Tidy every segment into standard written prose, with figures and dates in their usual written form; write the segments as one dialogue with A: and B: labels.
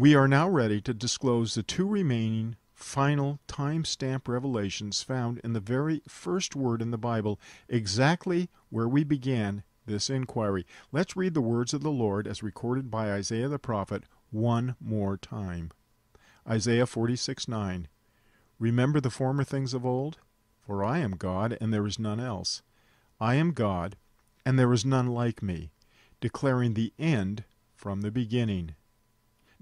A: We are now ready to disclose the two remaining final time-stamp revelations found in the very first word in the Bible, exactly where we began this inquiry. Let's read the words of the Lord as recorded by Isaiah the prophet one more time. Isaiah 46:9. Remember the former things of old? For I am God, and there is none else. I am God, and there is none like me, declaring the end from the beginning.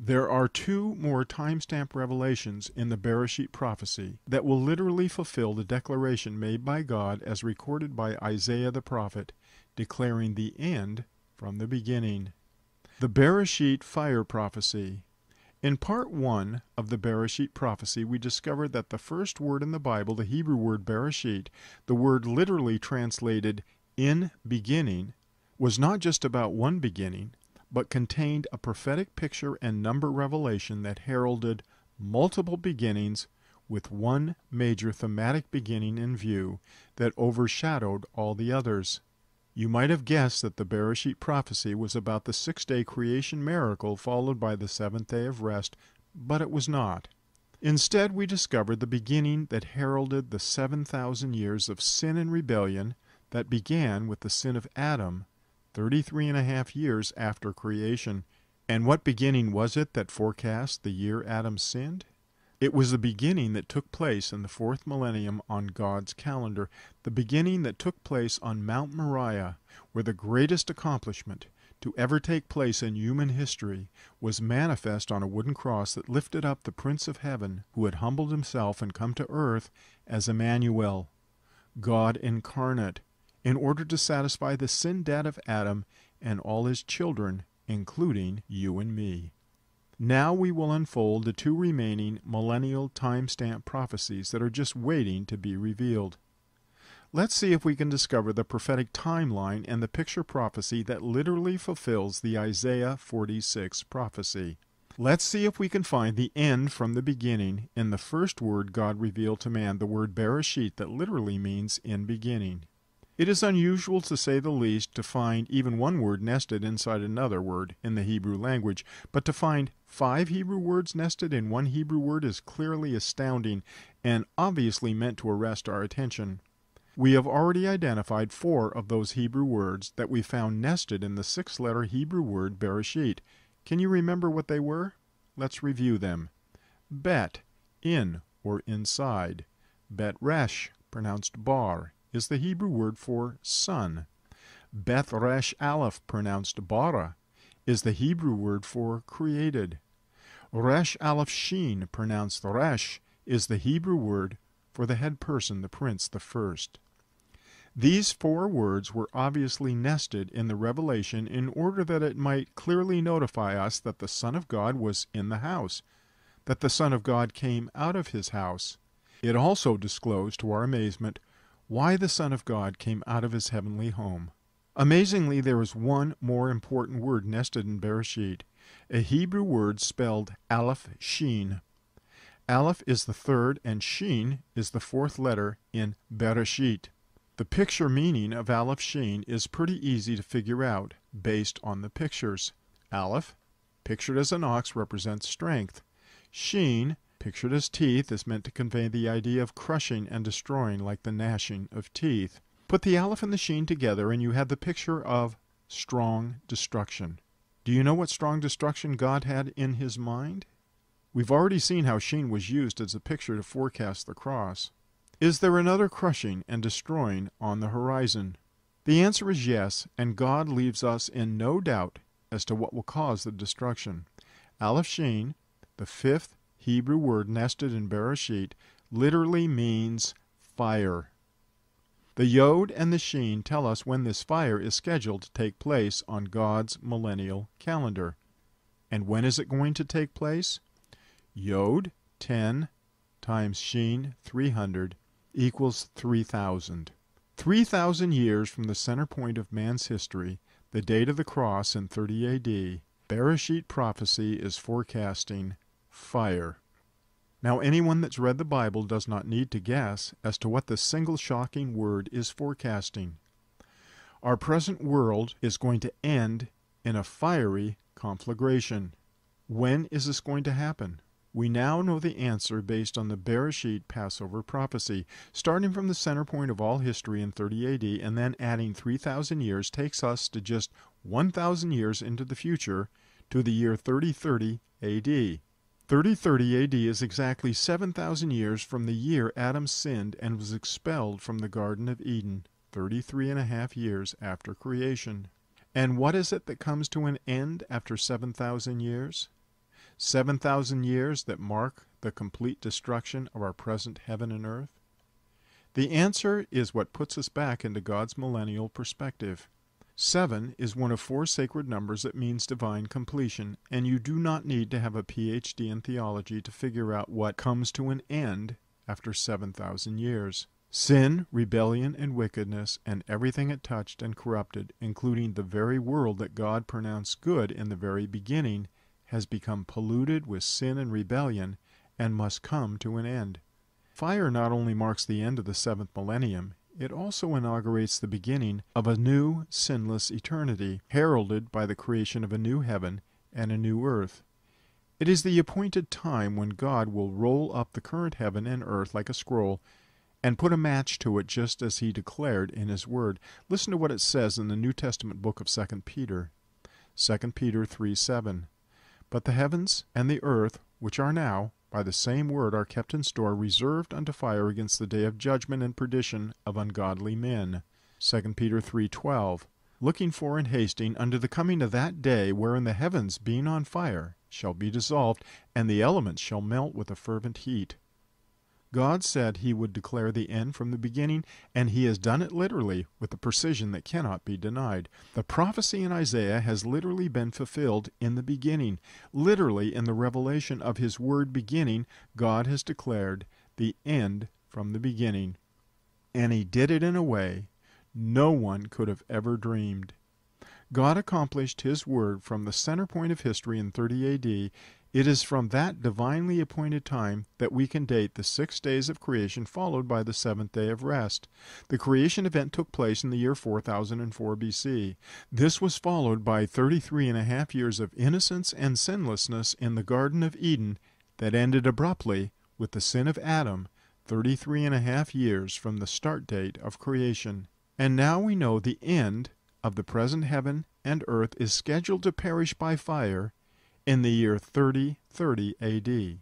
A: There are two more timestamp revelations in the Berisheet prophecy that will literally fulfill the declaration made by God as recorded by Isaiah the prophet, declaring the end from the beginning. The Berisheet fire prophecy. In part 1 of the Berisheet prophecy, we discovered that the first word in the Bible, the Hebrew word Berisheet, the word literally translated in beginning, was not just about one beginning, but contained a prophetic picture and number revelation that heralded multiple beginnings with one major thematic beginning in view that overshadowed all the others. You might have guessed that the Berisheet prophecy was about the six-day creation miracle followed by the seventh day of rest, but it was not. Instead, we discovered the beginning that heralded the 7,000 years of sin and rebellion that began with the sin of Adam, 33.5 years after creation. And what beginning was it that forecast the year Adam sinned? It was the beginning that took place in the fourth millennium on God's calendar, the beginning that took place on Mount Moriah, where the greatest accomplishment to ever take place in human history was manifest on a wooden cross that lifted up the Prince of Heaven, who had humbled himself and come to earth as Emmanuel, God incarnate, in order to satisfy the sin debt of Adam and all his children, including you and me. Now we will unfold the two remaining millennial timestamp prophecies that are just waiting to be revealed. Let's see if we can discover the prophetic timeline and the picture prophecy that literally fulfills the Isaiah 46 prophecy. Let's see if we can find the end from the beginning in the first word God revealed to man, the word Berisheet, that literally means in beginning. It is unusual, to say the least, to find even one word nested inside another word in the Hebrew language, but to find 5 Hebrew words nested in one Hebrew word is clearly astounding and obviously meant to arrest our attention. We have already identified 4 of those Hebrew words that we found nested in the 6-letter Hebrew word Berisheet. Can you remember what they were? Let's review them. Bet, in or inside. Bet resh, pronounced bar, is the Hebrew word for son. Beth resh aleph, pronounced bara, is the Hebrew word for created. Resh aleph sheen, pronounced resh, is the Hebrew word for the head person, the prince, the first. These 4 words were obviously nested in the revelation in order that it might clearly notify us that the Son of God was in the house, that the Son of God came out of his house. It also disclosed, to our amazement, why the Son of God came out of his heavenly home. Amazingly, there is one more important word nested in Berisheet, a Hebrew word spelled aleph sheen. Aleph is the 3rd and sheen is the 4th letter in Berisheet. The picture meaning of aleph sheen is pretty easy to figure out based on the pictures. Aleph, pictured as an ox, represents strength. Sheen, pictured as teeth, is meant to convey the idea of crushing and destroying like the gnashing of teeth. Put the aleph and the sheen together and you have the picture of strong destruction. Do you know what strong destruction God had in his mind? We've already seen how sheen was used as a picture to forecast the cross. Is there another crushing and destroying on the horizon? The answer is yes, and God leaves us in no doubt as to what will cause the destruction. Aleph sheen, the 5th Hebrew word nested in Berisheet, literally means fire. The yod and the sheen tell us when this fire is scheduled to take place on God's millennial calendar. And when is it going to take place? Yod, 10, times sheen, 300, equals 3,000. 3,000 years from the center point of man's history, the date of the cross in 30 A.D., Berisheet prophecy is forecasting fire. Now, anyone that's read the Bible does not need to guess as to what this single shocking word is forecasting. Our present world is going to end in a fiery conflagration. When is this going to happen? We now know the answer based on the Berisheet Passover prophecy. Starting from the center point of all history in 30 AD and then adding 3,000 years takes us to just 1,000 years into the future, to the year 3030 AD. 3030 AD is exactly 7,000 years from the year Adam sinned and was expelled from the Garden of Eden, 33.5 years after creation. And what is it that comes to an end after 7,000 years? 7,000 years that mark the complete destruction of our present heaven and earth? The answer is what puts us back into God's millennial perspective. 7 is one of 4 sacred numbers that means divine completion, and you do not need to have a PhD in theology to figure out what comes to an end after 7,000 years. Sin, rebellion, and wickedness, and everything it touched and corrupted, including the very world that God pronounced good in the very beginning, has become polluted with sin and rebellion and must come to an end. Fire not only marks the end of the 7th millennium, it also inaugurates the beginning of a new, sinless eternity, heralded by the creation of a new heaven and a new earth. It is the appointed time when God will roll up the current heaven and earth like a scroll and put a match to it just as he declared in his word. Listen to what it says in the New Testament book of 2 Peter. 2 Peter 3:7. But the heavens and the earth, which are now, by the same word are kept in store, reserved unto fire against the day of judgment and perdition of ungodly men. 2 Peter 3:12. Looking for and hasting unto the coming of that day, wherein the heavens, being on fire, shall be dissolved, and the elements shall melt with a fervent heat. God said he would declare the end from the beginning, and he has done it literally with a precision that cannot be denied. The prophecy in Isaiah has literally been fulfilled in the beginning. Literally, in the revelation of his word beginning, God has declared the end from the beginning. And he did it in a way no one could have ever dreamed. God accomplished his word from the center point of history in 30 AD. It is from that divinely appointed time that we can date the 6 days of creation followed by the 7th day of rest. The creation event took place in the year 4004 BC. This was followed by 33.5 years of innocence and sinlessness in the Garden of Eden that ended abruptly with the sin of Adam, 33.5 years from the start date of creation. And now we know the end of the present heaven and earth is scheduled to perish by fire in the year 3030 AD.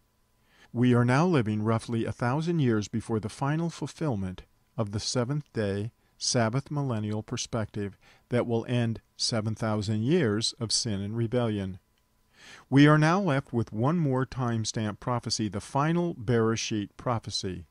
A: We are now living roughly 1,000 years before the final fulfillment of the 7th day Sabbath millennial perspective that will end 7,000 years of sin and rebellion. We are now left with one more timestamp prophecy, the final Berisheet prophecy.